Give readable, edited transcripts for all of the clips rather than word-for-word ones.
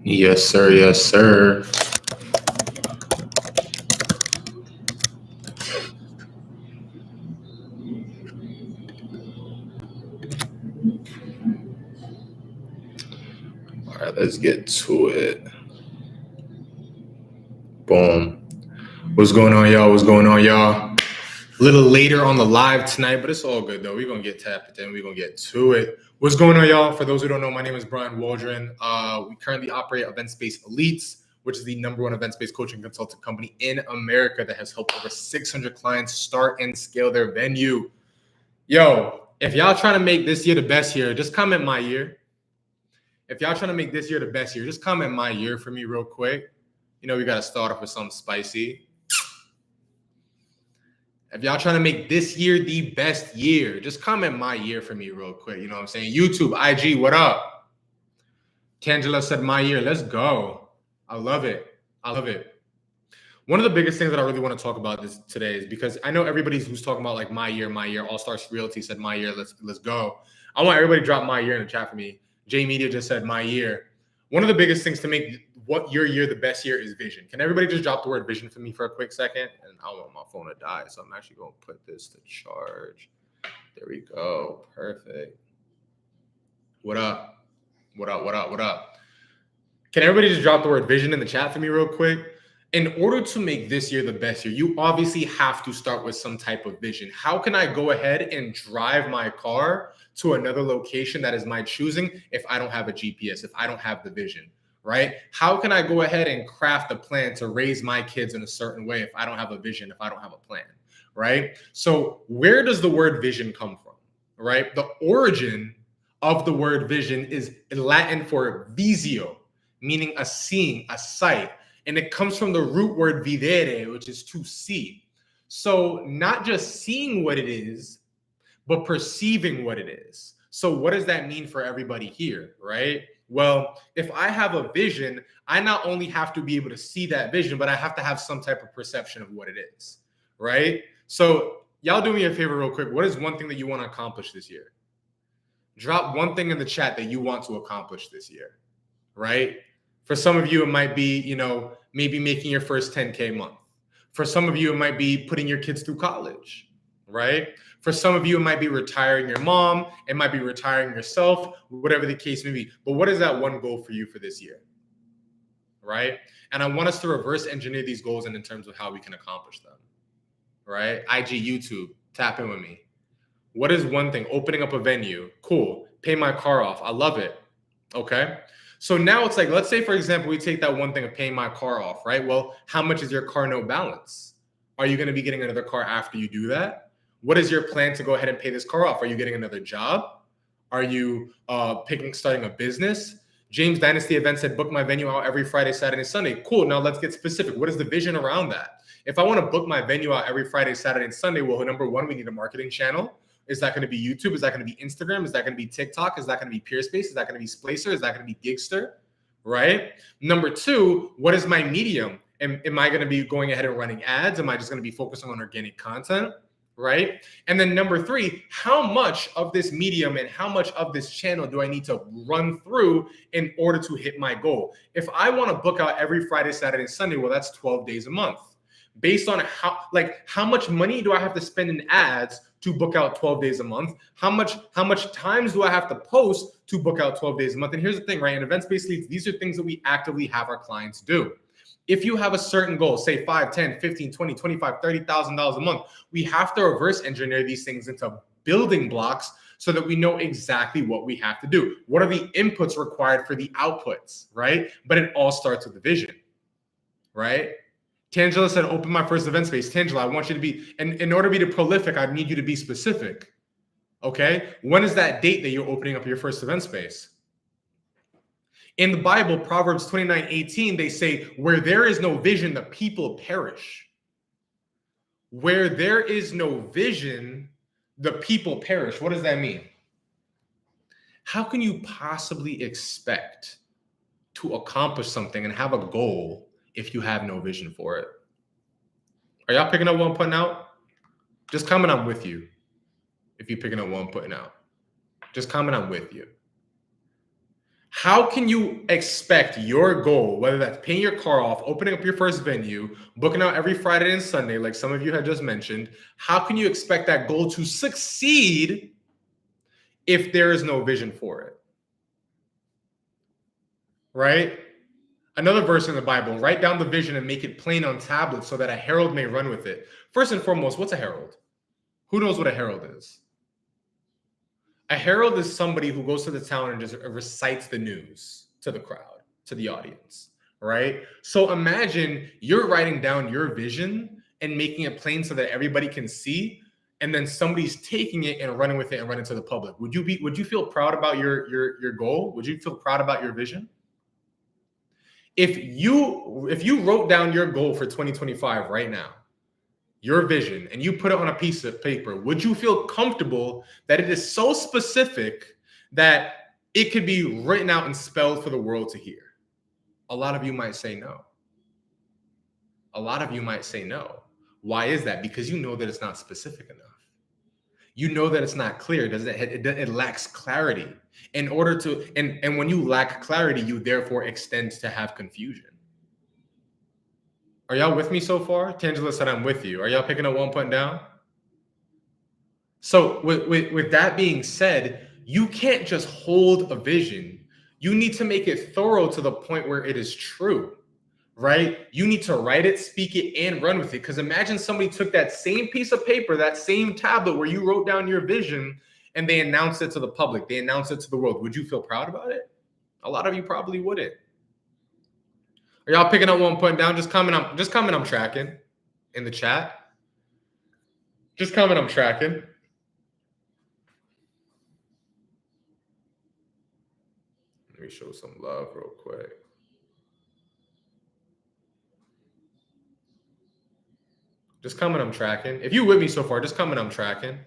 Yes, sir. Yes, sir. All right, let's get to it. Boom. What's going on, y'all? What's going on, y'all? A little later on the live tonight, but it's all good, though. We're going to get tapped in. We're going to get to it. What's going on, y'all? For those who don't know, my name is Brian Waldron. We currently operate Event Space Elites, which is the #1 event space coaching consultant company in America that has helped over 600 clients start and scale their venue. Yo, if y'all trying to make this year the best year, just comment my year. If y'all trying to make this year the best year, just comment my year for me real quick. You know, we got to start off with something spicy. If y'all trying to make this year the best year, just comment my year for me real quick. You know what I'm saying? YouTube, IG, what up? Tangela said my year. Let's go. I love it. I love it. One of the biggest things that I really want to talk about this today is because I know everybody's who's talking about like my year. All Stars Realty said my year. Let's go. I want everybody to drop my year in the chat for me. J Media just said my year. One of the biggest things to make what your year the best year is vision. Can everybody just drop the word vision for me for a quick second? And I don't want my phone to die, so I'm actually going to put this to charge. There we go. Perfect. What up? What up? What up? What up? Can everybody just drop the word vision in the chat for me real quick? In order to make this year the best year, you obviously have to start with some type of vision. How can I go ahead and drive my car to another location that is my choosing if I don't have a GPS, if I don't have the vision, right? How can I go ahead and craft a plan to raise my kids in a certain way if I don't have a vision, if I don't have a plan, right? So where does the word vision come from, right? The origin of the word vision is Latin for visio, meaning a seeing, a sight. And it comes from the root word videre, which is to see. So not just seeing what it is, but perceiving what it is. So what does that mean for everybody here, right? Well, if I have a vision, I not only have to be able to see that vision, but I have to have some type of perception of what it is, right? So y'all do me a favor real quick. What is one thing that you want to accomplish this year? Drop one thing in the chat that you want to accomplish this year, right? For some of you, it might be, you know, maybe making your first 10K month. For some of you, it might be putting your kids through college, right? For some of you, it might be retiring your mom. It might be retiring yourself, whatever the case may be. But what is that one goal for you for this year, right? And I want us to reverse engineer these goals in terms of how we can accomplish them, right? IG, YouTube, tap in with me. What is one thing? Opening up a venue. Cool. Pay my car off. I love it. Okay. So now it's like, let's say, for example, we take that one thing of paying my car off, right? Well, how much is your car note balance? Are you going to be getting another car after you do that? What is your plan to go ahead and pay this car off? Are you getting another job? Are you starting a business? James Dynasty Events said, book my venue out every Friday, Saturday, Sunday. Cool. Now let's get specific. What is the vision around that? If I want to book my venue out every Friday, Saturday, and Sunday, well, number one, we need a marketing channel. Is that going to be YouTube? Is that going to be Instagram? Is that going to be TikTok? Is that going to be Peerspace? Is that going to be Splacer? Is that going to be Gigster? Right? Number two, what is my medium? Am I going to be going ahead and running ads? Am I just going to be focusing on organic content? Right? And then number three, how much of this medium and how much of this channel do I need to run through in order to hit my goal? If I want to book out every Friday, Saturday, and Sunday, well, that's 12 days a month. Based on how much money do I have to spend in ads to book out 12 days a month? How much times do I have to post to book out 12 dace a month? And here's the thing, right? In Event Space Leads, these are things that we actively have our clients do. If you have a certain goal, say 5, 10, 15, 20, 25, $30,000 a month, we have to reverse engineer these things into building blocks so that we know exactly what we have to do. What are the inputs required for the outputs, right? But it all starts with the vision, right? Tangela said, open my first event space. Tangela, I want you to be, and in order to be prolific, I need you to be specific. Okay? When is that date that you're opening up your first event space? In the Bible, Proverbs 29:18, they say, where there is no vision, the people perish. Where there is no vision, the people perish. What does that mean? How can you possibly expect to accomplish something and have a goal if you have no vision for it? Are y'all picking up what I'm putting out? Just comment I'm with you. If you're picking up what I'm putting out, just comment I'm with you. How can you expect your goal, whether that's paying your car off, opening up your first venue, booking out every Friday and Sunday, like some of you had just mentioned, how can you expect that goal to succeed if there is no vision for it? Right? Another verse in the Bible, write down the vision and make it plain on tablets so that a herald may run with it. First and foremost, what's a herald? Who knows what a herald is? A herald is somebody who goes to the town and just recites the news to the crowd, to the audience, right? So imagine you're writing down your vision and making it plain so that everybody can see, and then somebody's taking it and running with it and running to the public. Would you feel proud about your goal? Would you feel proud about your vision? If you wrote down your goal for 2025 right now, your vision, and you put it on a piece of paper, would you feel comfortable that it is so specific that it could be written out and spelled for the world to hear? A lot of you might say no. A lot of you might say no. Why is that? Because you know that it's not specific enough. You know that it's not clear. It lacks clarity. In order to, and when you lack clarity, you therefore extend to have confusion. Are y'all with me so far? Tangela said I'm with you. Are y'all picking up 1 point down? So with that being said, you can't just hold a vision. You need to make it thorough to the point where it is true, right? You need to write it, speak it, and run with it. Because imagine somebody took that same piece of paper, that same tablet where you wrote down your vision, and they announced it to the public. They announced it to the world. Would you feel proud about it? A lot of you probably wouldn't. Are y'all picking up 1 point down? Just comment I'm tracking in the chat. Just comment I'm tracking. Let me show some love real quick. Just comment I'm tracking. If you're with me so far, just comment I'm tracking.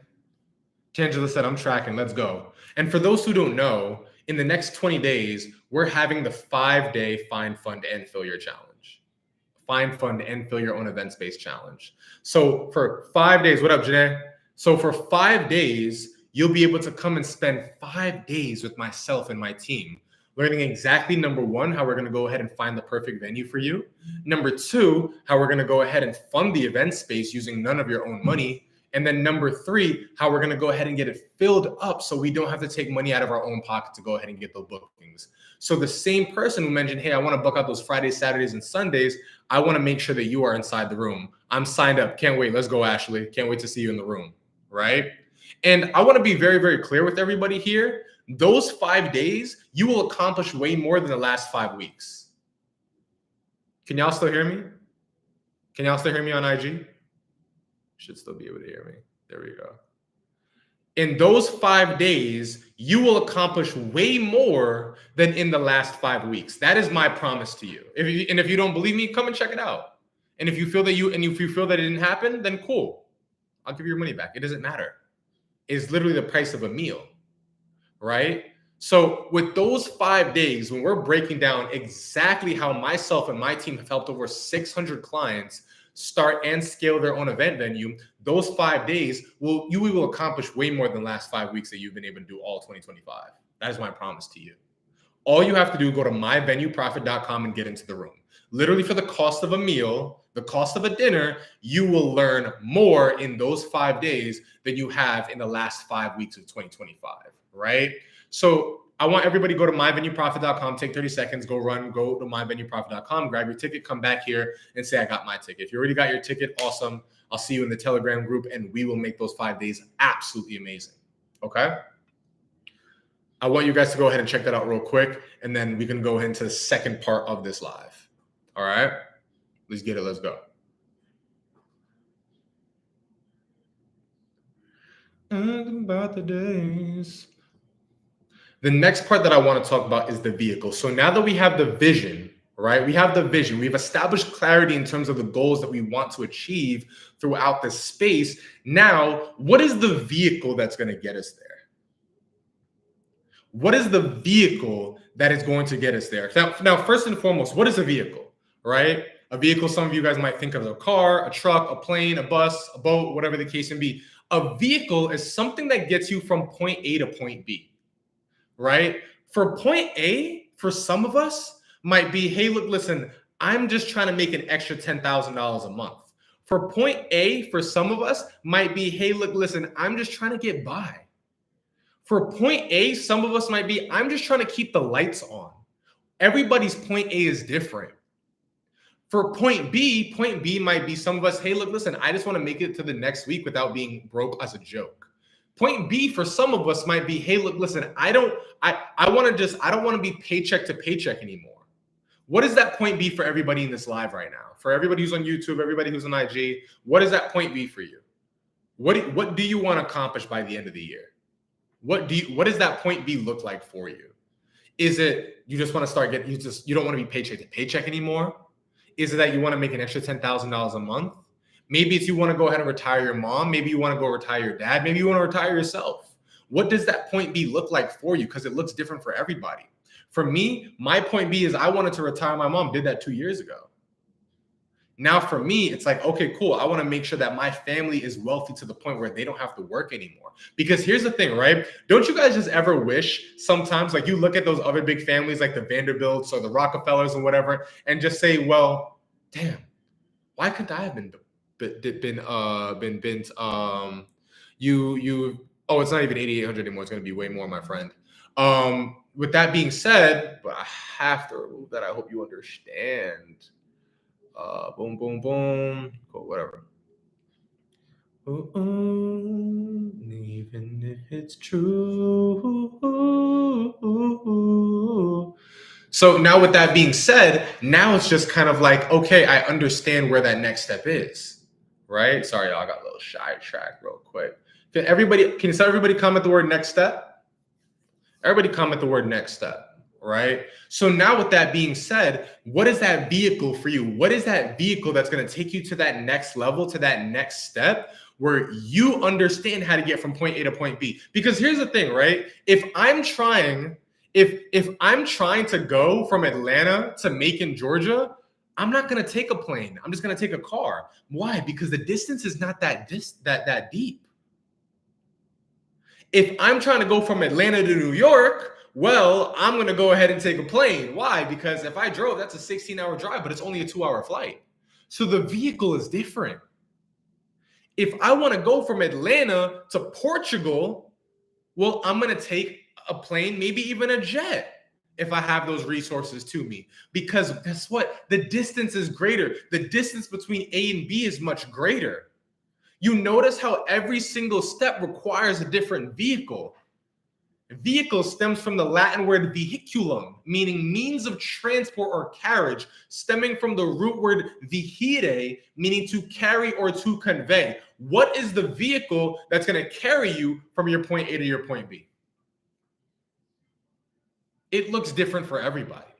Tangela said I'm tracking. Let's go. And for those who don't know, in the next 20 days, we're having the 5-day Find, Fund, and Fill Your Challenge. Find, Fund, and Fill Your Own Event Space Challenge. So for 5 days, what up, Janae? So for 5 days, you'll be able to come and spend 5 days with myself and my team, learning exactly, number one, how we're going to go ahead and find the perfect venue for you. Number two, how we're going to go ahead and fund the event space using none of your own money. And then number three, how we're going to go ahead and get it filled up so we don't have to take money out of our own pocket to go ahead and get those bookings. So the same person who mentioned, hey, I want to book out those Fridays, Saturdays, and Sundays, I want to make sure that you are inside the room. I'm signed up. Can't wait. Let's go, Ashley. Can't wait to see you in the room, right? And I want to be very, very clear with everybody here. Those 5 days, you will accomplish way more than the last 5 weeks. Can y'all still hear me? Can y'all still hear me on IG? Should still be able to hear me. There we go. In those 5 days, you will accomplish way more than in the last 5 weeks. That is my promise to you. If you don't believe me, come and check it out. And if you feel that if you feel that it didn't happen, then cool. I'll give you your money back. It doesn't matter. It's literally the price of a meal, right? So with those 5 days, when we're breaking down exactly how myself and my team have helped over 600 clients start and scale their own event venue, those 5 days you will accomplish way more than the last 5 weeks that you've been able to do all 2025. That is my promise to you. All you have to do is go to myvenueprofit.com and get into the room. Literally for the cost of a meal, the cost of a dinner, you will learn more in those 5 days than you have in the last 5 weeks of 2025, right? So I want everybody to go to myvenueprofit.com, take 30 seconds, go to myvenueprofit.com, grab your ticket, come back here and say, I got my ticket. If you already got your ticket, awesome. I'll see you in the Telegram group and we will make those 5 days absolutely amazing. Okay? I want you guys to go ahead and check that out real quick, and then we can go into the second part of this live. All right? Let's get it. Let's go. About the days. The next part that I want to talk about is the vehicle. So now that we have the vision, right? We have the vision. We've established clarity in terms of the goals that we want to achieve throughout this space. Now, what is the vehicle that's going to get us there? What is the vehicle that is going to get us there? Now, first and foremost, what is a vehicle, right? A vehicle, some of you guys might think of a car, a truck, a plane, a bus, a boat, whatever the case may be. A vehicle is something that gets you from point A to point B, right? For point A, for some of us, might be, hey, look, listen, I'm just trying to make an extra $10,000 a month. For point A, for some of us, might be, hey, look, listen, I'm just trying to get by. For point A, some of us might be, I'm just trying to keep the lights on. Everybody's point A is different. For point B might be some of us, hey, look, listen, I just want to make it to the next week without being broke as a joke. Point B for some of us might be, hey, look, listen, I don't want to be paycheck to paycheck anymore. What is that point B for everybody in this live right now? For everybody who's on YouTube, everybody who's on IG, what is that point B for you? What do you want to accomplish by the end of the year? What does that point B look like for you? Is it you just want to start getting you don't want to be paycheck to paycheck anymore? Is it that you want to make an extra $10,000 a month? Maybe it's you want to go ahead and retire your mom. Maybe you want to go retire your dad. Maybe you want to retire yourself. What does that point B look like for you? Because it looks different for everybody. For me, my point B is I wanted to retire my mom. Did that 2 years ago. Now for me, it's like, okay, cool. I want to make sure that my family is wealthy to the point where they don't have to work anymore. Because here's the thing, right? Don't you guys just ever wish sometimes, like you look at those other big families like the Vanderbilts or the Rockefellers or whatever, and just say, well, damn, why couldn't I have it's not even 8,800 anymore. It's going to be way more, my friend. With that being said, but I have to remove that. I hope you understand. Boom, boom, boom. Cool, whatever. Even if it's true. So now with that being said, now it's just kind of like, okay, I understand where that next step is, right? Sorry, y'all, I got a little shy track real quick. Can everybody comment the word next step? Everybody comment the word next step. Right? So now with that being said, what is that vehicle for you? What is that vehicle that's going to take you to that next level, to that next step where you understand how to get from point A to point B? Because here's the thing, right? If I'm trying to go from Atlanta to Macon, Georgia, I'm not going to take a plane. I'm just going to take a car. Why? Because the distance is not that deep. If I'm trying to go from Atlanta to New York, well, I'm going to go ahead and take a plane. Why? Because if I drove, that's a 16-hour drive, but it's only a 2-hour flight. So the vehicle is different. If I want to go from Atlanta to Portugal, well, I'm going to take a plane, maybe even a jet, if I have those resources to me. Because guess what? The distance is greater. The distance between A and B is much greater. You notice how every single step requires a different vehicle. Vehicle stems from the Latin word vehiculum, meaning means of transport or carriage, stemming from the root word vihire, meaning to carry or to convey. What is the vehicle that's going to carry you from your point A to your point B? It looks different for everybody.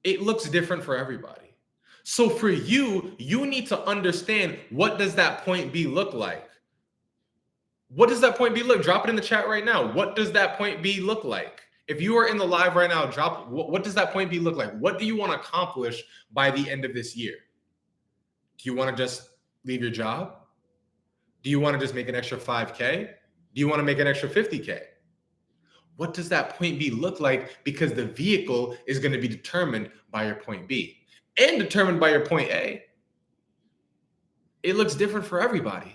It looks different for everybody. So for you, you need to understand, what does that point B look like? What does that point B look? Drop it in the chat right now. What does that point B look like? If you are in the live right now, drop what does that point B look like? What do you want to accomplish by the end of this year? Do you want to just leave your job? Do you want to just make an extra 5K? Do you want to make an extra 50K? What does that point B look like? Because the vehicle is going to be determined by your point B and determined by your point A. It looks different for everybody,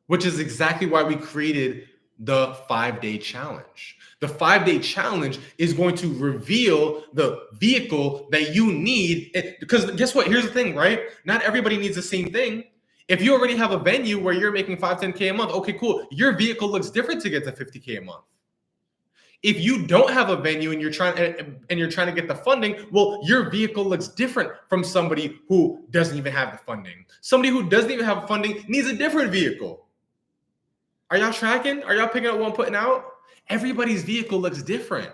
which is exactly why we created the 5-day challenge. The 5-day challenge is going to reveal the vehicle that you need. Because guess what? Here's the thing, right? Not everybody needs the same thing. If you already have a venue where you're making 5, 10K a month, okay, cool. Your vehicle looks different to get to 50K a month. If you don't have a venue and you're trying to get the funding, well, your vehicle looks different from somebody who doesn't even have the funding. Somebody who doesn't even have funding needs a different vehicle. Are y'all tracking? Are y'all picking up what I'm putting out? Everybody's vehicle looks different,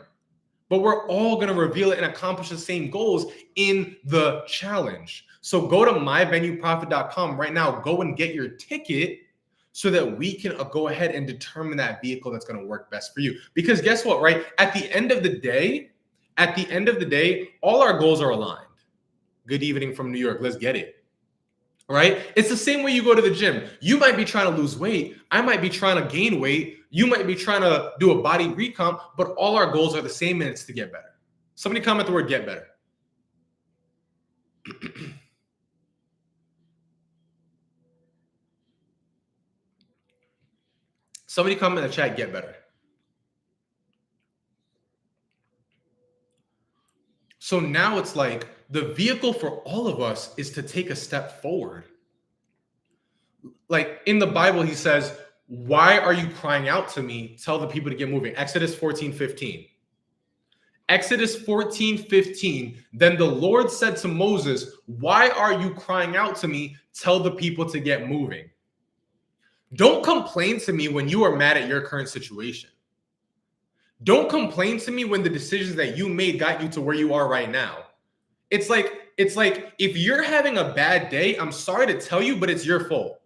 but we're all going to reveal it and accomplish the same goals in the challenge. So go to myvenueprofit.com right now. Go and get your ticket so that we can go ahead and determine that vehicle that's going to work best for you. Because guess what, right? At the end of the day, all our goals are aligned. Good evening from New York. Let's get it. Right? It's the same way you go to the gym. You might be trying to lose weight. I might be trying to gain weight. You might be trying to do a body recomp, but all our goals are the same, and it's to get better. Somebody comment the word get better. Somebody comment in the chat, get better. So now it's like the vehicle for all of us is to take a step forward. Like in the Bible, he says, why are you crying out to me? Tell the people to get moving. Exodus 14:15. Exodus 14:15. Then the Lord said to Moses, why are you crying out to me? Tell the people to get moving. Don't complain to me when you are mad at your current situation. Don't complain to me when the decisions that you made got you to where you are right now. It's like if you're having a bad day, I'm sorry to tell you, but it's your fault.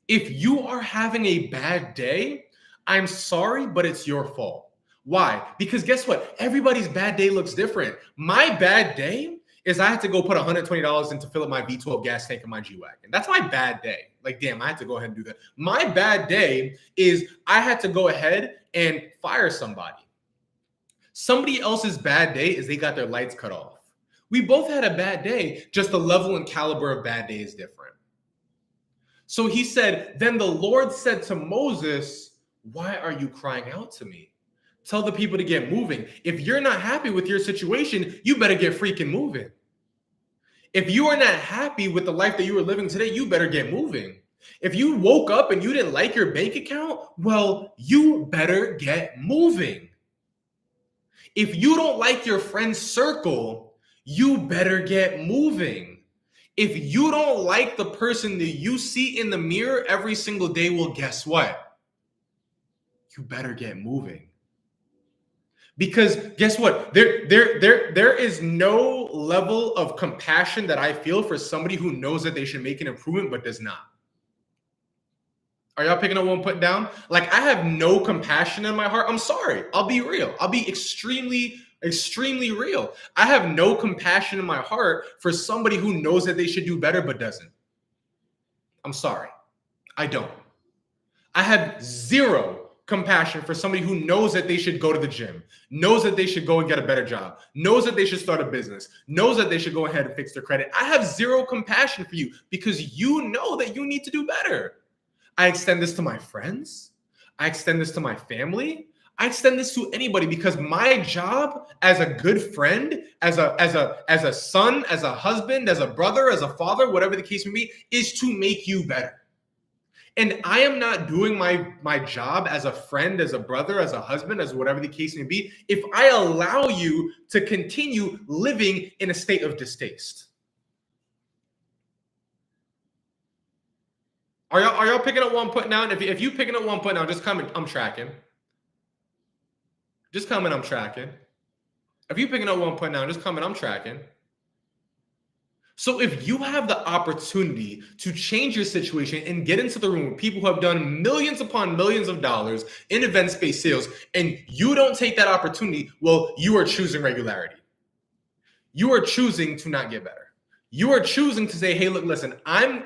If you are having a bad day, I'm sorry, but it's your fault. Why? Because guess what? Everybody's bad day looks different. My bad day is I had to go put $120 in to fill up my V12 gas tank in my G-Wagon. That's my bad day. Like, damn, I had to go ahead and do that. My bad day is I had to go ahead and fire somebody. Somebody else's bad day is they got their lights cut off. We both had a bad day, just the level and caliber of bad day is different. So he said, then the Lord said to Moses, why are you crying out to me? Tell the people to get moving. If you're not happy with your situation, you better get freaking moving. If you are not happy with the life that you are living today, you better get moving. If you woke up and you didn't like your bank account, well, you better get moving. If you don't like your friend's circle, you better get moving. If you don't like the person that you see in the mirror every single day, well, guess what? You better get moving. Because guess what? There is no level of compassion that I feel for somebody who knows that they should make an improvement but does not. Are y'all picking up what I'm putting down? Like, I have no compassion in my heart. I'm sorry. I'll be real. I'll be extremely real. I have no compassion in my heart for somebody who knows that they should do better but doesn't. I'm sorry. I don't. I have zero compassion for somebody who knows that they should go to the gym, knows that they should go and get a better job, knows that they should start a business, knows that they should go ahead and fix their credit. I have zero compassion for you because you know that you need to do better. I extend this to my friends. I extend this to my family. I extend this to anybody because my job as a good friend, as a son, as a husband, as a brother, as a father, whatever the case may be, is to make you better. And I am not doing my job as a friend, as a brother, as a husband, as whatever the case may be, if I allow you to continue living in a state of distaste. Are y'all picking up what I'm putting down? If you picking up what I'm putting down, just comment, I'm tracking. Just comment, I'm tracking. If you picking up what I'm putting down, just comment, I'm tracking. So if you have the opportunity to change your situation and get into the room with people who have done millions upon millions of dollars in event-based sales, and you don't take that opportunity, well, you are choosing regularity. You are choosing to not get better. You are choosing to say, hey, look, listen, I'm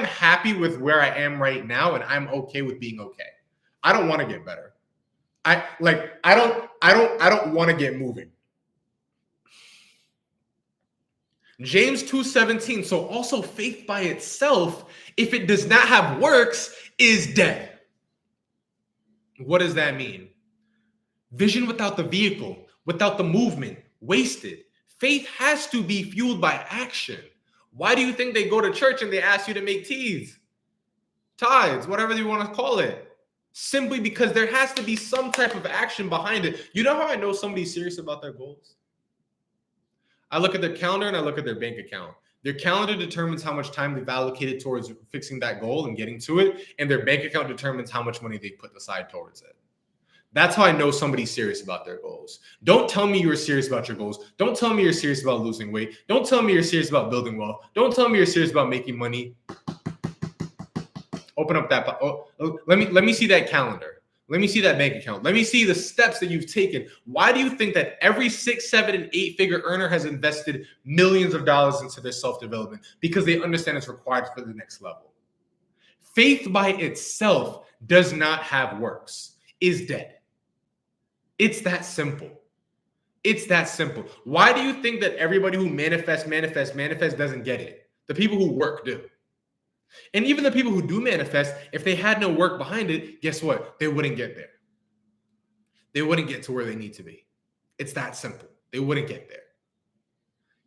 happy with where I am right now, and I'm okay with being okay. I don't want to get better. I don't want to get moving. James 2:17. So also faith by itself, if it does not have works, is dead. What does that mean? Vision without the vehicle, without the movement, wasted. Faith has to be fueled by action. Why do you think they go to church and they ask you to make tithes, whatever you want to call it? Simply because there has to be some type of action behind it. You know how I know somebody's serious about their goals? I look at their calendar and I look at their bank account. Their calendar determines how much time they've allocated towards fixing that goal and getting to it. And their bank account determines how much money they put aside towards it. That's how I know somebody's serious about their goals. Don't tell me you're serious about your goals. Don't tell me you're serious about losing weight. Don't tell me you're serious about building wealth. Don't tell me you're serious about making money. Open up that. Let me see that calendar. Let me see that bank account. Let me see the steps that you've taken. Why do you think that every 6, 7, and 8-figure earner has invested millions of dollars into their self-development? Because they understand it's required for the next level. Faith by itself does not have works, is dead. It's that simple. It's that simple. Why do you think that everybody who manifests doesn't get it? The people who work do. And even the people who do manifest, if they had no work behind it, guess what? They wouldn't get there. They wouldn't get to where they need to be. It's that simple. They wouldn't get there.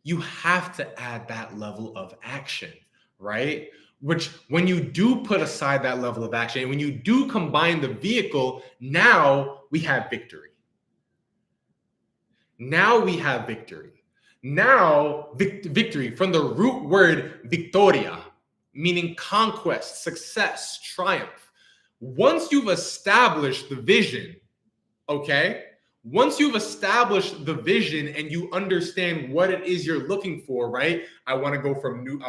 You have to add that level of action, right? Which when you do put aside that level of action, when you do combine the vehicle, now we have victory. Now we have victory. Now, victory from the root word victoria, meaning conquest, success, triumph. Once you've established the vision, okay? Once you've established the vision and you understand what it is you're looking for, right? I want to go from New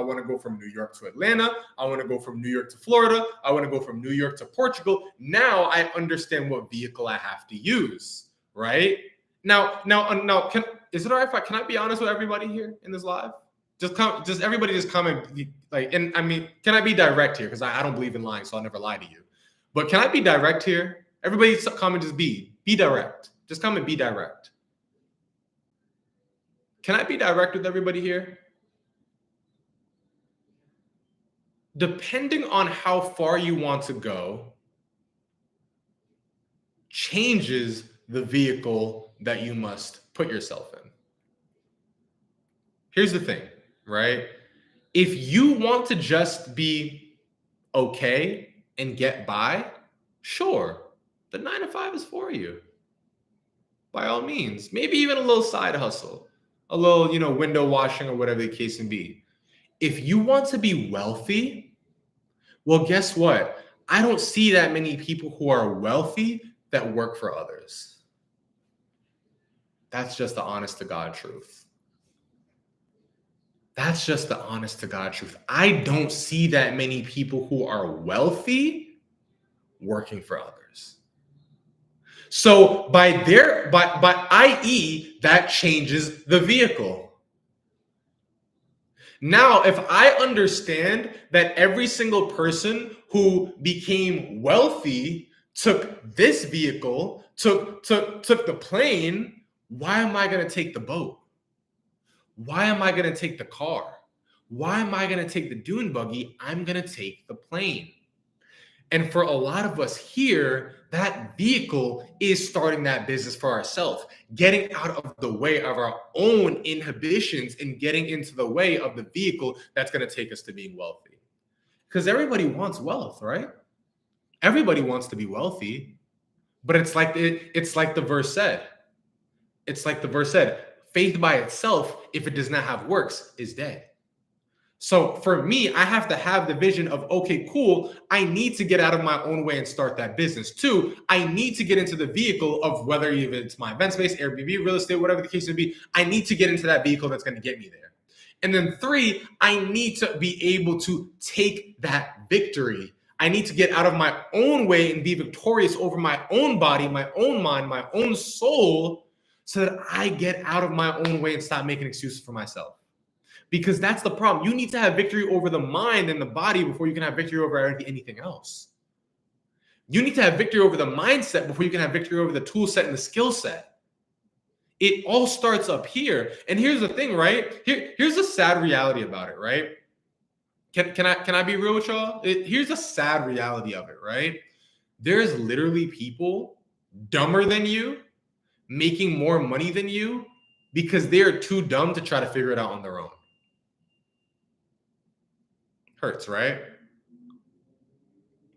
York to Atlanta. I want to go from New York to Florida. I want to go from New York to Portugal. Now I understand what vehicle I have to use, right? Now, is it all right can I be honest with everybody here in this live? Everybody just comment, like, and I mean, can I be direct here? Because I don't believe in lying, so I'll never lie to you. But can I be direct here? Everybody comment, just be direct. Just comment, be direct. Can I be direct with everybody here? Depending on how far you want to go, changes the vehicle that you must put yourself in. Here's the thing, right? If you want to just be okay and get by, sure, the 9 to 5 is for you. By all means, maybe even a little side hustle, a little, window washing or whatever the case may be. If you want to be wealthy, well, guess what? I don't see that many people who are wealthy that work for others. That's just the honest to God truth. That's just the honest to God truth. I don't see that many people who are wealthy working for others. So by i.e., that changes the vehicle. Now, if I understand that every single person who became wealthy took this vehicle, took the plane, why am I going to take the boat? Why am I going to take the car? Why am I going to take the dune buggy? I'm going to take the plane. And for a lot of us here, that vehicle is starting that business for ourselves, getting out of the way of our own inhibitions and getting into the way of the vehicle that's going to take us to being wealthy. Because everybody wants wealth, right? Everybody wants to be wealthy, but it's like the verse said. It's like the verse said, faith by itself, if it does not have works, is dead. So for me, I have to have the vision of, okay, cool, I need to get out of my own way and start that business. 2, I need to get into the vehicle of whether it's my event space, Airbnb, real estate, whatever the case may be, I need to get into that vehicle that's going to get me there. And then 3, I need to be able to take that victory. I need to get out of my own way and be victorious over my own body, my own mind, my own soul, so that I get out of my own way and stop making excuses for myself. Because that's the problem. You need to have victory over the mind and the body before you can have victory over anything else. You need to have victory over the mindset before you can have victory over the tool set and the skill set. It all starts up here. And here's the thing, right? Here's the sad reality about it, right? Can I be real with y'all? Here's the sad reality of it, right? There's literally people dumber than you, making more money than you, because they are too dumb to try to figure it out on their own. Hurts, right?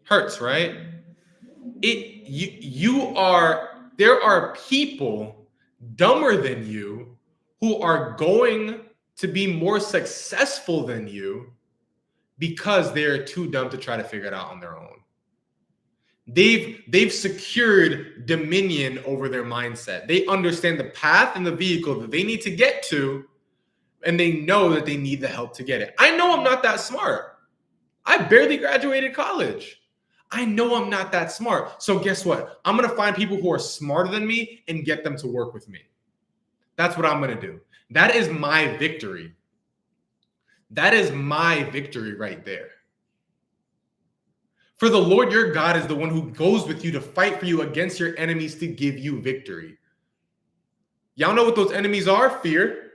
Hurts, right? There are people dumber than you who are going to be more successful than you because they're too dumb to try to figure it out on their own. They've secured dominion over their mindset. They understand the path and the vehicle that they need to get to, and they know that they need the help to get it. I know I'm not that smart. I barely graduated college. I know I'm not that smart. So guess what? I'm going to find people who are smarter than me and get them to work with me. That's what I'm going to do. That is my victory. That is my victory right there. For the Lord your God is the one who goes with you to fight for you against your enemies to give you victory. Y'all know what those enemies are? Fear,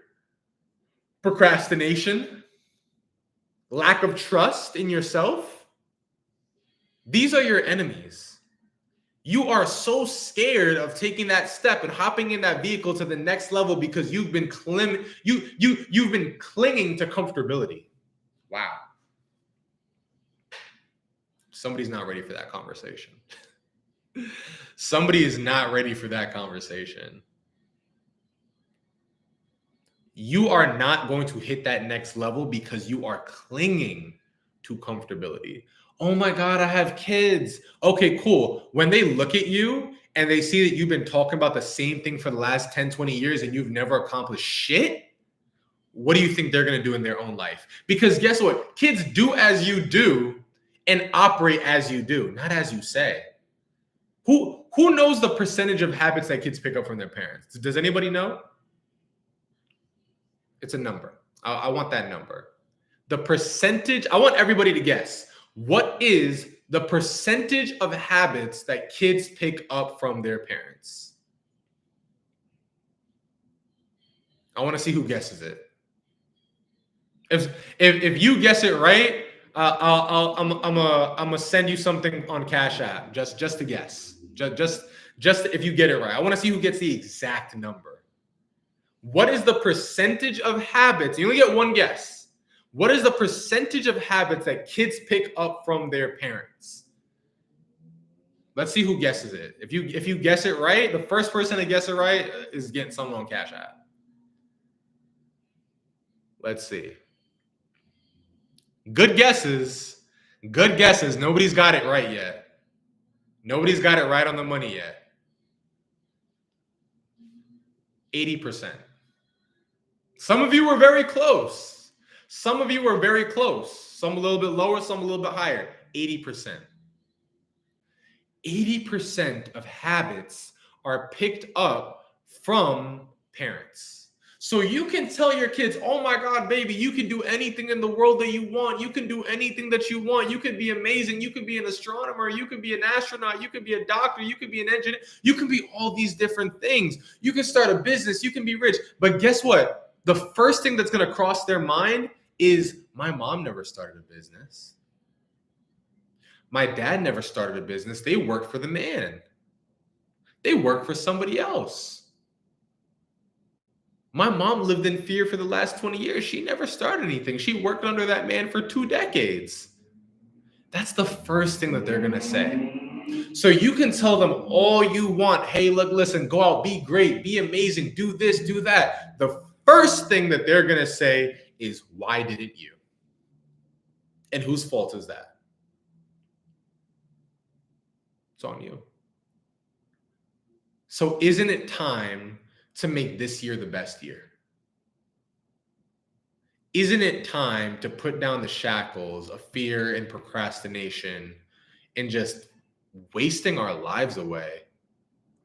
procrastination, lack of trust in yourself. These are your enemies. You are so scared of taking that step and hopping in that vehicle to the next level because you've been you've been clinging to comfortability. Wow. Somebody's not ready for that conversation. Somebody is not ready for that conversation. You are not going to hit that next level because you are clinging to comfortability. Oh my God, I have kids. Okay, cool. When they look at you and they see that you've been talking about the same thing for the last 10, 20 years and you've never accomplished shit, what do you think they're going to do in their own life? Because guess what? Kids do as you do and operate as you do, not as you say. Who knows the percentage of habits that kids pick up from their parents? Does anybody know? It's a number. I want that number. The percentage, I want everybody to guess. What is the percentage of habits that kids pick up from their parents? I want to see who guesses it. If you guess it right, I'm gonna send you something on Cash App just to guess. Just if you get it right. I want to see who gets the exact number. What is the percentage of habits? You only get one guess. What is the percentage of habits that kids pick up from their parents? Let's see who guesses it. If you guess it right, the first person to guess it right is getting something on Cash App. Let's see. Good guesses. Good guesses. Nobody's got it right yet. Nobody's got it right on the money yet. 80%. Some of you were very close. Some of you were very close. Some a little bit lower, some a little bit higher. 80%. 80% of habits are picked up from parents. So you can tell your kids, oh my God, baby, you can do anything in the world that you want. You can do anything that you want. You can be amazing. You can be an astronomer. You can be an astronaut. You can be a doctor. You can be an engineer. You can be all these different things. You can start a business. You can be rich. But guess what? The first thing that's going to cross their mind is, my mom never started a business. My dad never started a business. They worked for the man. They worked for somebody else. My mom lived in fear for the last 20 years. She never started anything. She worked under that man for 2 decades. That's the first thing that they're going to say. So you can tell them all you want. Hey, look, listen, go out, be great, be amazing, do this, do that. The first thing that they're going to say is, why didn't you? And whose fault is that? It's on you. So isn't it time to make this year the best year? Isn't it time to put down the shackles of fear and procrastination and just wasting our lives away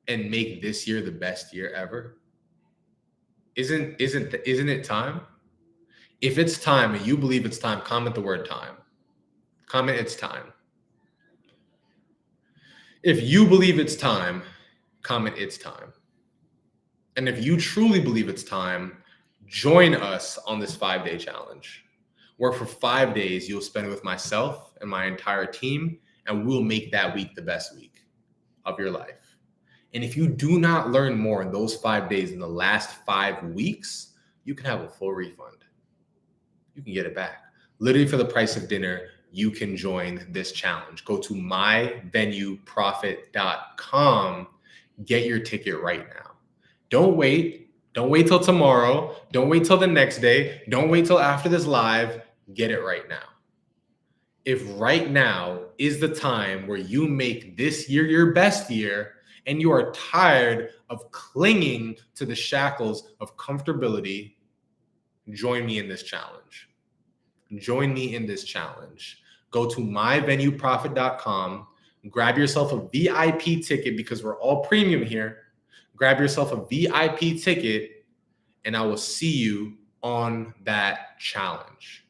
and make this year the best year ever? Isn't it time? If it's time and you believe it's time, comment the word time. Comment it's time. If you believe it's time, comment it's time. And if you truly believe it's time, join us on this 5-day challenge, where for 5 days you'll spend with myself and my entire team, and we'll make that week the best week of your life. And if you do not learn more in those 5 days in the last 5 weeks, you can have a full refund. You can get it back. Literally for the price of dinner, you can join this challenge. Go to myvenueprofit.com. Get your ticket right now. Don't wait. Don't wait till tomorrow. Don't wait till the next day. Don't wait till after this live. Get it right now. If right now is the time where you make this year your best year and you are tired of clinging to the shackles of comfortability, join me in this challenge. Join me in this challenge. Go to myvenueprofit.com. Grab yourself a VIP ticket because we're all premium here. Grab yourself a VIP ticket, and I will see you on that challenge.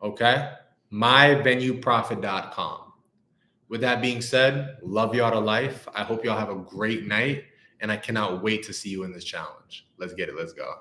Okay? myvenueprofit.com. With that being said, love y'all to life. I hope y'all have a great night, and I cannot wait to see you in this challenge. Let's get it. Let's go.